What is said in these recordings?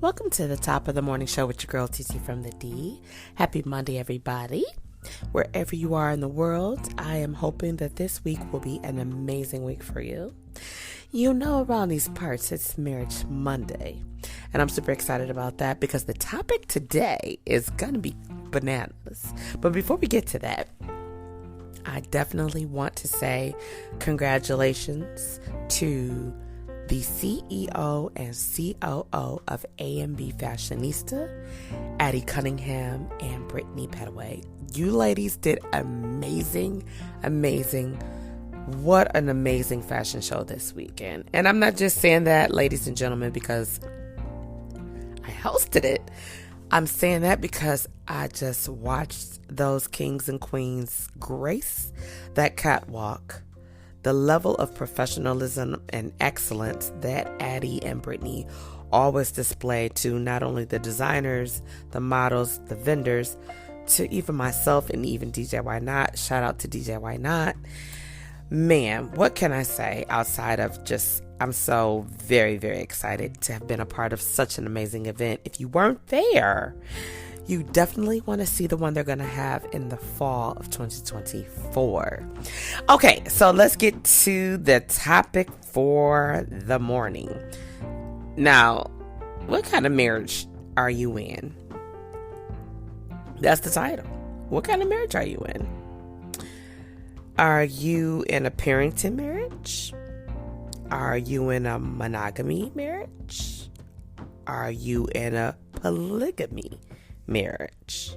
Welcome to the top of the morning show with your girl TT from the D. Happy Monday, everybody. Wherever you are in the world, I am hoping that this week will be an amazing week for you. You know, around these parts, it's Marriage Monday. And I'm super excited about that because the topic today is going to be bananas. But before we get to that, I definitely want to say congratulations to the CEO and COO of A&B Fashionista, Addie Cunningham and Brittany Petaway. You ladies did amazing. What an amazing fashion show this weekend. And I'm not just saying that, ladies and gentlemen, because I hosted it. I'm saying that because I just watched those kings and queens grace that catwalk. The level of professionalism and excellence that Addie and Brittany always display to not only the designers, the models, the vendors, to even myself and even DJ Why Not. Shout out to DJ Why Not. Man, what can I say outside of just, I'm so very, very excited to have been a part of such an amazing event. If you weren't there, you definitely want to see the one they're going to have in the fall of 2024. Okay, so let's get to the topic for the morning. Now, what kind of marriage are you in? That's the title. What kind of marriage are you in? Are you in a parenting marriage? Are you in a monogamy marriage? Are you in a polygamy marriage?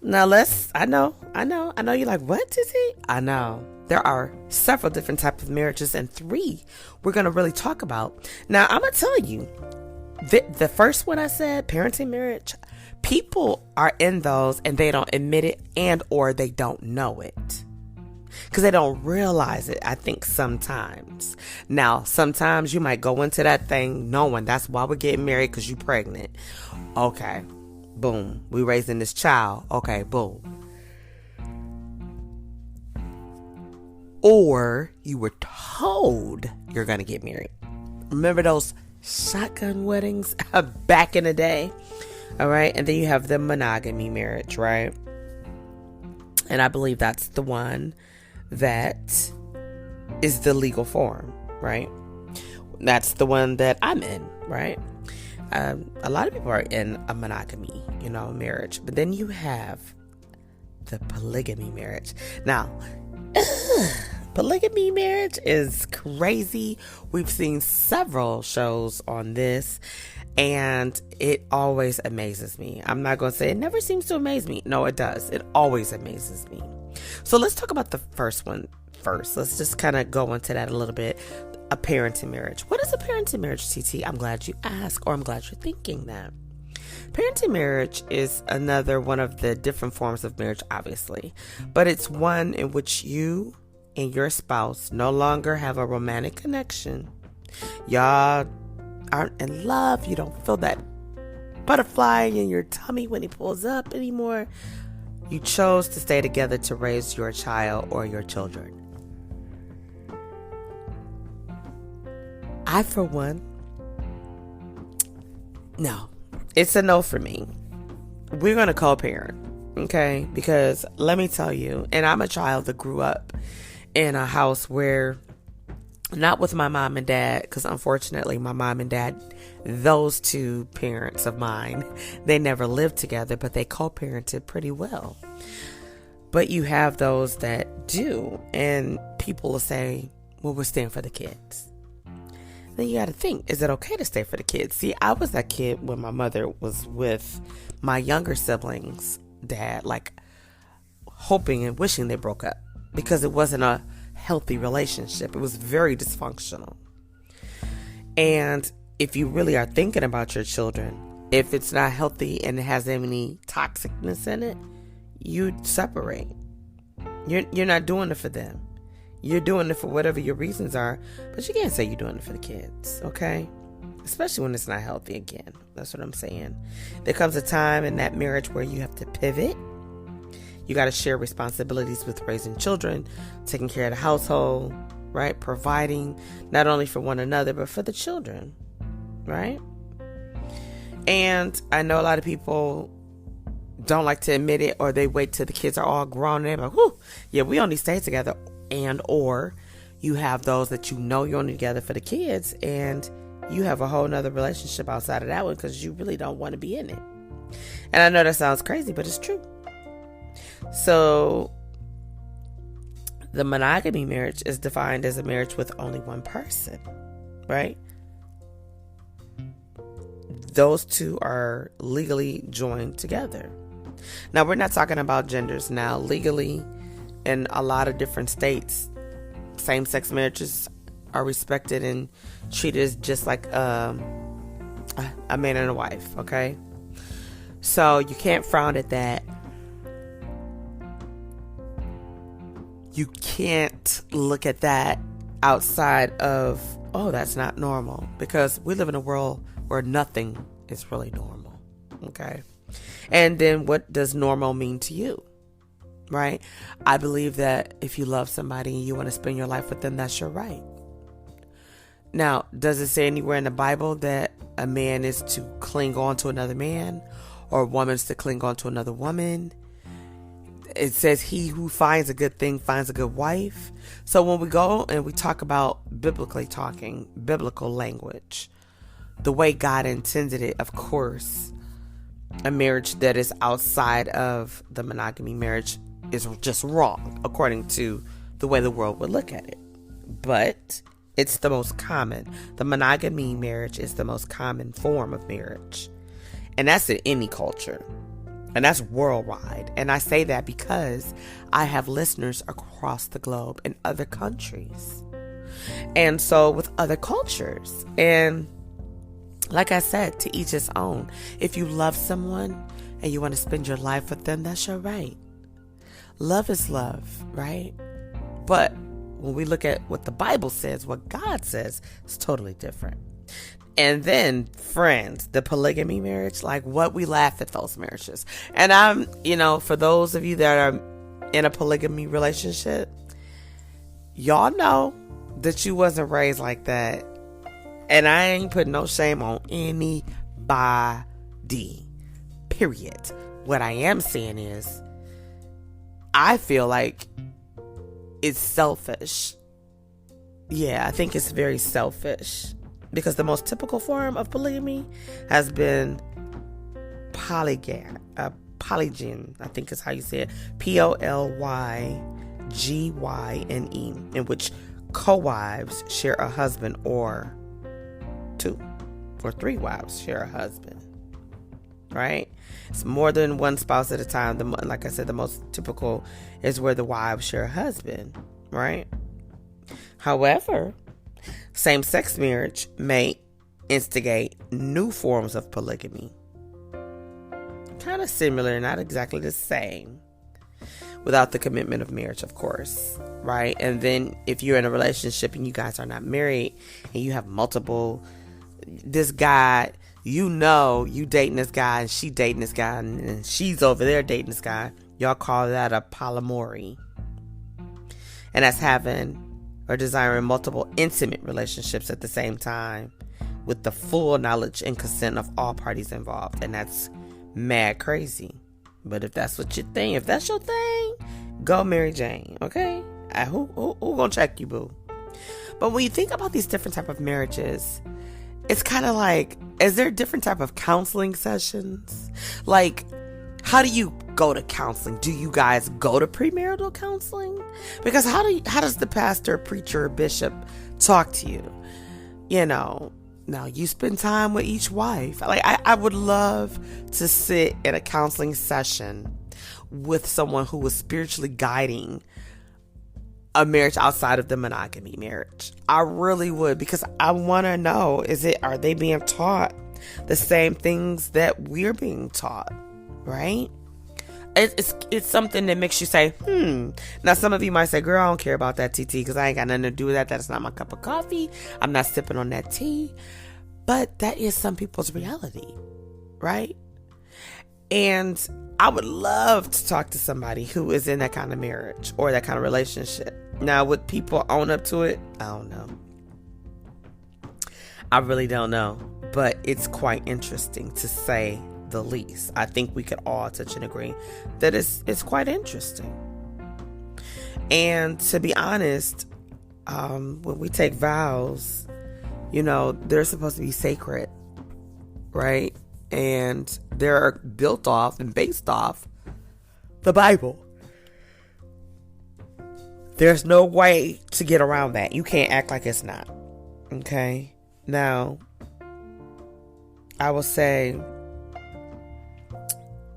Now I know you're like, what is it? I know. There are several different types of marriages, and 3 we're going to really talk about. Now, I'm going to tell you, the first one I said, parenting marriage, people are in those and they don't admit it and or they don't know it. Because they don't realize it, I think, sometimes. Now, sometimes you might go into that thing knowing that's why we're getting married, because you're pregnant. Okay, boom. We raising this child. Okay, boom. Or you were told you're going to get married. Remember those shotgun weddings back in the day? All right, and then you have the monogamy marriage, right? And I believe that's the one that is the legal form, right? That's the one that I'm in, right? A lot of people are in a monogamy, marriage. But then you have the polygamy marriage. Now, polygamy marriage is crazy. We've seen several shows on this, and it always amazes me. I'm not going to say it never seems to amaze me. No, it does. It always amazes me. So let's talk about the first one first. Let's just kind of go into that a little bit. A parenting marriage. What is a parenting marriage, TT? I'm glad you asked, or I'm glad you're thinking that. Parenting marriage is another one of the different forms of marriage, obviously. But it's one in which you and your spouse no longer have a romantic connection. Y'all aren't in love. You don't feel that butterfly in your tummy when he pulls up anymore. You chose to stay together to raise your child or your children. I, for one, no, it's a no for me. We're going to co-parent, okay? Because let me tell you, and I'm a child that grew up in a house where, not with my mom and dad, because unfortunately my mom and dad, those 2 parents of mine, they never lived together, but they co-parented pretty well. But you have those that do, and people will say, well, we're staying for the kids. Then you got to think, is it okay to stay for the kids? See, I was that kid when my mother was with my younger siblings' dad, like hoping and wishing they broke up because it wasn't a healthy relationship. It was very dysfunctional. And if you really are thinking about your children, if it's not healthy and it has any toxicness in it, you separate. You're not doing it for them. You're doing it for whatever your reasons are, but you can't say you're doing it for the kids, okay? Especially when it's not healthy again. That's what I'm saying. There comes a time in that marriage where you have to pivot. You got to share responsibilities with raising children, taking care of the household, right? Providing not only for one another, but for the children, right? And I know a lot of people don't like to admit it, or they wait till the kids are all grown and they're like, whoo, yeah, we only stay together. And or you have those that you're only together for the kids, and you have a whole nother relationship outside of that one because you really don't want to be in it. And I know that sounds crazy, but it's true. So the monogamy marriage is defined as a marriage with only one person, right? Those two are legally joined together. Now, we're not talking about genders now. Legally, in a lot of different states, same-sex marriages are respected and treated as just like a man and a wife, okay? So you can't frown at that. You can't look at that outside of, oh, that's not normal, because we live in a world where nothing is really normal, okay? And then what does normal mean to you, right? I believe that if you love somebody and you want to spend your life with them, that's your right. Now, does it say anywhere in the Bible that a man is to cling on to another man, or a woman's to cling on to another woman? It says he who finds a good thing finds a good wife. So when we go and we talk about biblical language, the way God intended it, of course, a marriage that is outside of the monogamy marriage is just wrong, according to the way the world would look at it. But it's the most common. The monogamy marriage is the most common form of marriage. And that's in any culture. And that's worldwide. And I say that because I have listeners across the globe in other countries. And so with other cultures. And like I said, to each his own. If you love someone and you want to spend your life with them, that's your right. Love is love, right? But when we look at what the Bible says, what God says, it's totally different. And then, friends, the polygamy marriage, like what we laugh at those marriages. And I'm, for those of you that are in a polygamy relationship, y'all know that you wasn't raised like that. And I ain't putting no shame on anybody, period. What I am saying is, I feel like it's selfish. Yeah, I think it's very selfish. Because the most typical form of polygamy has been polygyny, I think is how you say it. Polygyne, in which co-wives share a husband, or 2 or 3 wives share a husband, right? It's more than one spouse at a time. Like I said, the most typical is where the wives share a husband, right? However, same-sex marriage may instigate new forms of polygamy. Kind of similar, not exactly the same. Without the commitment of marriage, of course, right? And then if you're in a relationship and you guys are not married and you have this guy, you dating this guy and she dating this guy and she's over there dating this guy. Y'all call that a polyamory. And that's having or desiring multiple intimate relationships at the same time with the full knowledge and consent of all parties involved. And that's mad crazy. But if that's what you think, if that's your thing, go Mary Jane, okay? Who gonna check you, boo? But when you think about these different type of marriages, it's kind of like, is there different type of counseling sessions? Like, how do you go to counseling? Do you guys go to premarital counseling? Because how does the pastor, preacher, bishop talk to you? Now you spend time with each wife. Like, I would love to sit in a counseling session with someone who was spiritually guiding a marriage outside of the monogamy marriage. I really would, because I want to know, are they being taught the same things that we're being taught, right? It's something that makes you say, Now, some of you might say, girl, I don't care about that TT because I ain't got nothing to do with that. That's not my cup of coffee. I'm not sipping on that tea. But that is some people's reality, right? And I would love to talk to somebody who is in that kind of marriage or that kind of relationship. Now, would people own up to it? I don't know. I really don't know. but it's quite interesting to say the least. I think we could all touch and agree that it's quite interesting. And to be honest, when we take vows, they're supposed to be sacred, right? And they're built off and based off the Bible. There's no way to get around that. You can't act like it's not. Okay? Now, I will say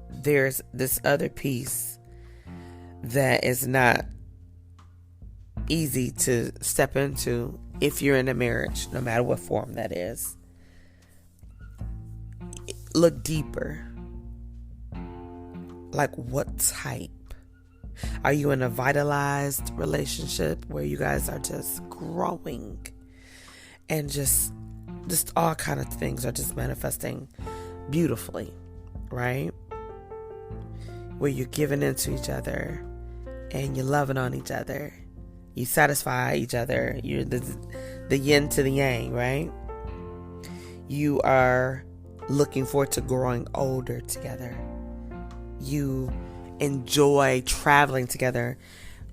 there's this other piece that is not easy to step into if you're in a marriage, no matter what form that is. Look deeper. Like, what type? Are you in a vitalized relationship where you guys are just growing and just all kind of things are just manifesting beautifully, right? Where you're giving into each other and you're loving on each other. You satisfy each other. You're the yin to the yang, right? You are looking forward to growing older together. You enjoy traveling together.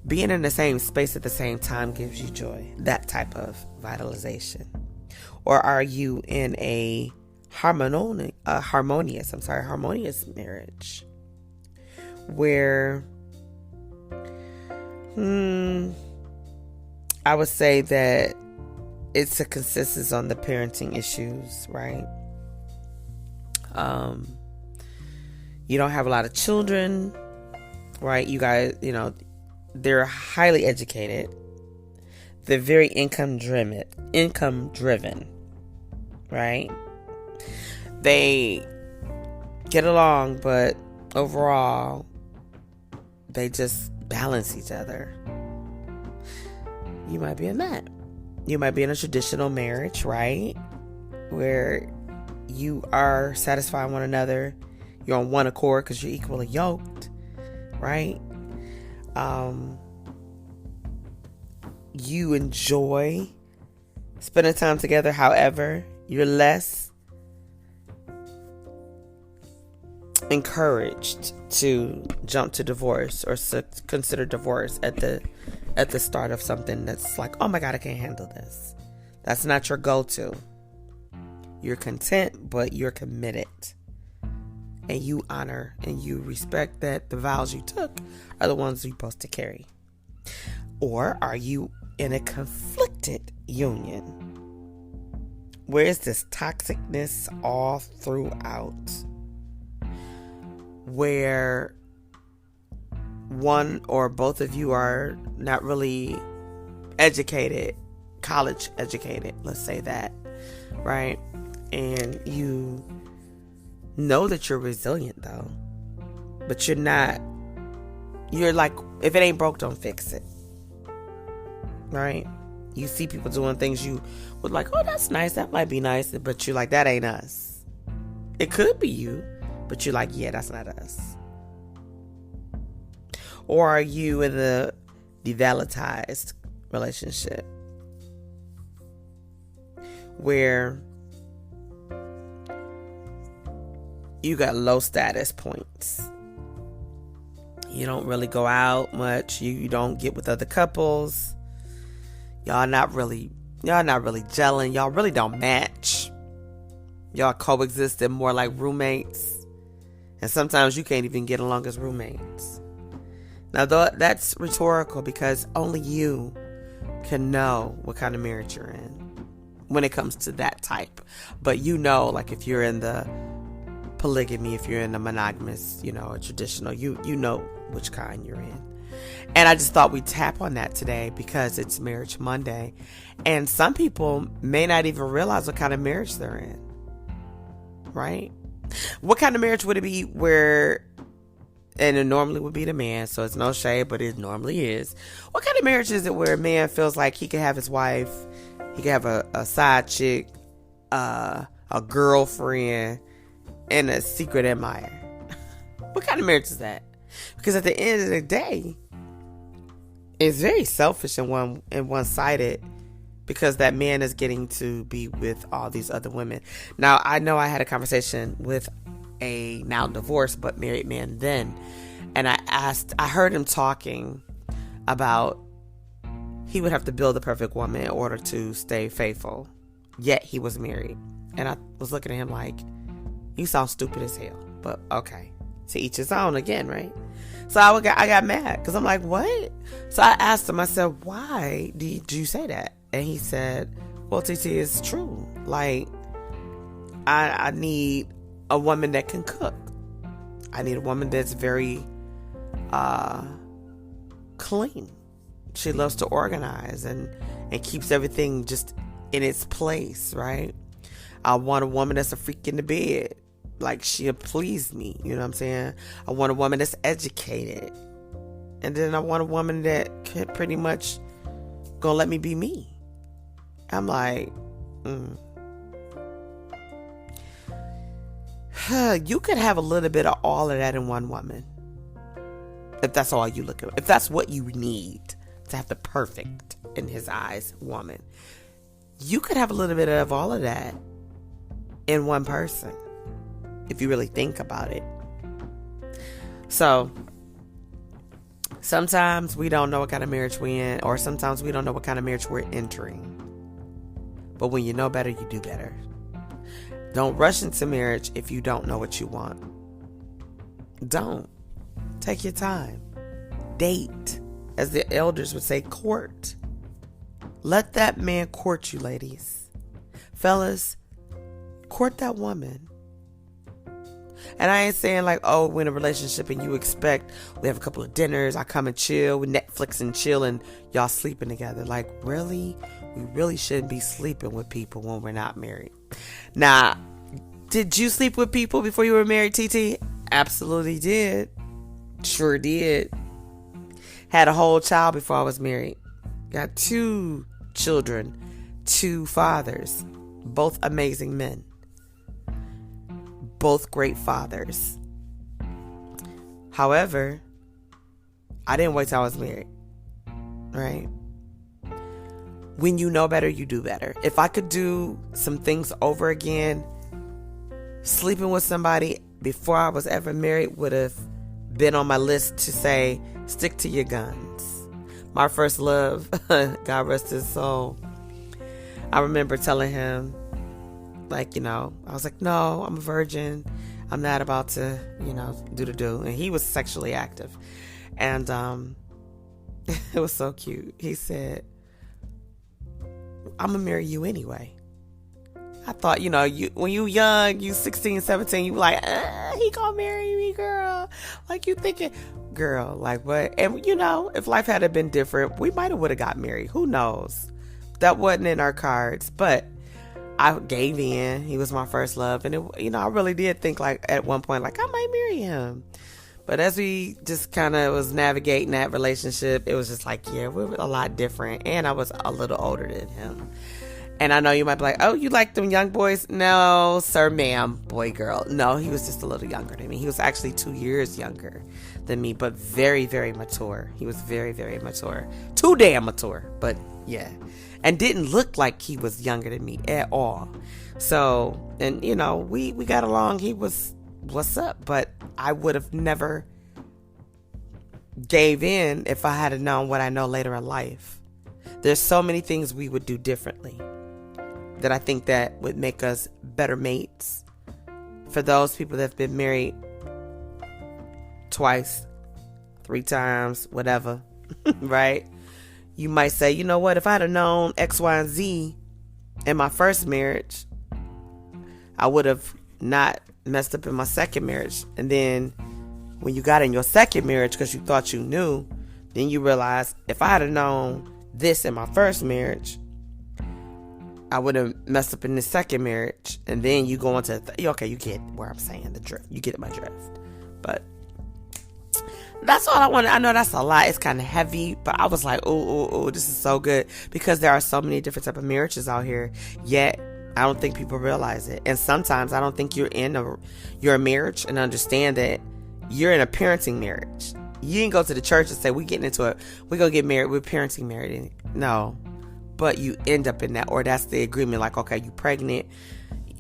Being in the same space at the same time gives you joy. That type of vitalization. Or are you in a harmonious marriage where I would say that it's a consensus on the parenting issues, right? You don't have a lot of children, right? You guys, they're highly educated. They're very income driven, right? They get along, but overall, they just balance each other. You might be in that. You might be in a traditional marriage, right? Where you are satisfying one another. You're on one accord because you're equally yoked, right? You enjoy spending time together. However, you're less encouraged to jump to divorce or consider divorce at the start of something that's like, oh my God, I can't handle this. That's not your go-to. You're content, but you're committed. And you honor and you respect that the vows you took are the ones you're supposed to carry. Or are you in a conflicted union? Where is this toxicness all throughout? Where one or both of you are not really educated, college educated, let's say that, right? And you know that you're resilient though, but you're not. You're like, if it ain't broke, don't fix it, right? You see people doing things you would like, oh, that's nice, that might be nice, but you're like, that ain't us. It could be you, but you're like, yeah, that's not us. Or are you in the devitalized relationship where you got low status points? You don't really go out much. You don't get with other couples. Y'all not really gelling. Y'all really don't match. Y'all coexisting more like roommates. And sometimes you can't even get along as roommates. Now, that's rhetorical because only you can know what kind of marriage you're in when it comes to that type. But like if you're in the polygamy, if you're in the monogamous, a traditional, you know which kind you're in. And I just thought we'd tap on that today because it's Marriage Monday. And some people may not even realize what kind of marriage they're in. Right? What kind of marriage would it be where, and it normally would be the man, so it's no shade, but it normally is. What kind of marriage is it where a man feels like he can have his wife, he can have a side chick, a girlfriend, and a secret admirer? What kind of marriage is that? Because at the end of the day, it's very selfish and one-sided because that man is getting to be with all these other women. Now, I know I had a conversation with a now divorced but married man then, and I heard him talking about he would have to build the perfect woman in order to stay faithful, yet he was married. And I was looking at him like, you sound stupid as hell, but okay, to each his own again, right? So I got mad because I'm like, what? So I asked him, I said, why did you say that? And he said, well, TT, it's true. Like, I need a woman that can cook. I need a woman that's very clean. She loves to organize and keeps everything just in its place, right? I want a woman that's a freak in the bed. Like, she'll please me. You know what I'm saying? I want a woman that's educated. And then I want a woman that can pretty much gonna let me be me. I'm like, you could have a little bit of all of that in one woman. If that's all you look at. If that's what you need to have the perfect, in his eyes, woman. You could have a little bit of all of that in one person, if you really think about it. So, sometimes we don't know what kind of marriage we're in, or sometimes we don't know what kind of marriage we're entering. But when you know better, you do better. Don't rush into marriage if you don't know what you want. Don't. Take your time. Date. As the elders would say, court. Let that man court you, ladies. Fellas, court that woman. And I ain't saying like, oh, we're in a relationship and you expect we have a couple of dinners, I come and chill, we Netflix and chill, and y'all sleeping together. Like, really? We really shouldn't be sleeping with people when we're not married. Now, did you sleep with people before you were married, TT? Absolutely did. Sure did. Had a whole child before I was married. Got 2 children, 2 fathers, both amazing men. Both great fathers. However, I didn't wait till I was married. Right? When you know better, you do better. If I could do some things over again, sleeping with somebody before I was ever married would have been on my list to say, stick to your guns. My first love, God rest his soul. I remember telling him, like, I was like, no, I'm a virgin. I'm not about to, do. And he was sexually active. And it was so cute. He said, I'm going to marry you anyway. I thought, when you young, you 16, 17, you like, he gonna marry me, girl. Like, you thinking, girl, like what? And, if life had been different, we might have would have got married. Who knows? That wasn't in our cards. But I gave in. He was my first love. And, I really did think, like, at one point, like, I might marry him. But as we just kind of was navigating that relationship, it was just like, yeah, we were a lot different. And I was a little older than him. And I know you might be like, oh, you like them young boys? No, sir, ma'am, boy, girl. No, he was just a little younger than me. He was actually 2 years younger than me, but very, very mature. He was very, very mature. Too damn mature, but yeah. And didn't look like he was younger than me at all. So, and we got along. He was, what's up? But I would have never gave in if I had known what I know later in life. There's so many things we would do differently that I think that would make us better mates. For those people that have been married twice, 3 times, whatever, right? You might say, you know what, if I had known X, Y, and Z in my first marriage, I would have not messed up in my second marriage. And then when you got in your second marriage because you thought you knew, then you realize, if I had known this in my first marriage, I would have messed up in the second marriage. And then you go into okay, you get where I'm saying, the drift. You get my drift. But that's all I wanted. I know that's a lot. It's kind of heavy, but I was like, oh, this is so good, because there are so many different type of marriages out here. Yet I don't think people realize it. And sometimes I don't think you're in your marriage and understand that you're in a parenting marriage. You didn't go to the church and say, we're getting into it. We're going to get married. We're parenting married. No. but you end up in that, or that's the agreement. Like, okay, you pregnant.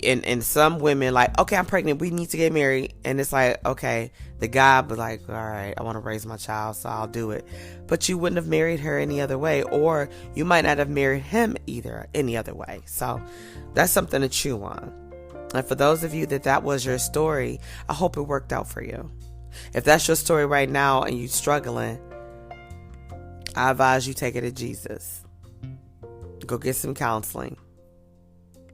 And some women like, okay, I'm pregnant, we need to get married. And it's like, okay, the guy was like, all right, I want to raise my child, so I'll do it. But you wouldn't have married her any other way, or you might not have married him either any other way. So that's something to chew on. And for those of you that was your story, I hope it worked out for you. If that's your story right now and you're struggling, I advise you take it to Jesus. Go get some counseling.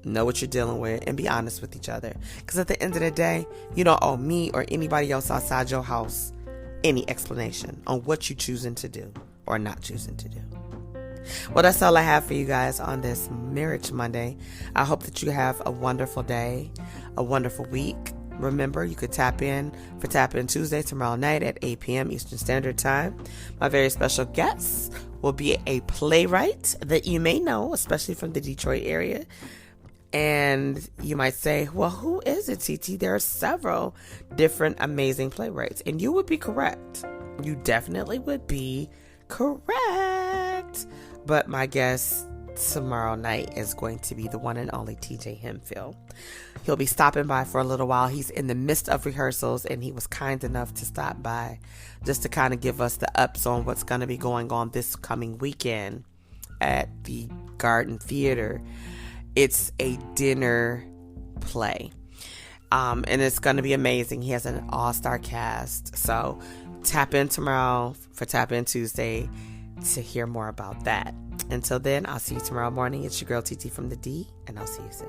Know what you're dealing with and be honest with each other. Because at the end of the day, you don't owe me or anybody else outside your house any explanation on what you're choosing to do or not choosing to do. Well, that's all I have for you guys on this Marriage Monday. I hope that you have a wonderful day, a wonderful week. Remember, you could tap in for Tap In Tuesday tomorrow night at 8 p.m. Eastern Standard Time. My very special guest will be a playwright that you may know, especially from the Detroit area. And you might say, well, who is it, TT? There are several different amazing playwrights. And you would be correct. You definitely would be correct. But my guest tomorrow night is going to be the one and only TJ Hemphill. He'll be stopping by for a little while. He's in the midst of rehearsals, and he was kind enough to stop by just to kind of give us the ups on what's going to be going on this coming weekend at the Garden Theater. It's a dinner play. And it's going to be amazing. He has an all-star cast. So tap in tomorrow for Tap In Tuesday to hear more about that. Until then, I'll see you tomorrow morning. It's your girl TT from the D, and I'll see you soon.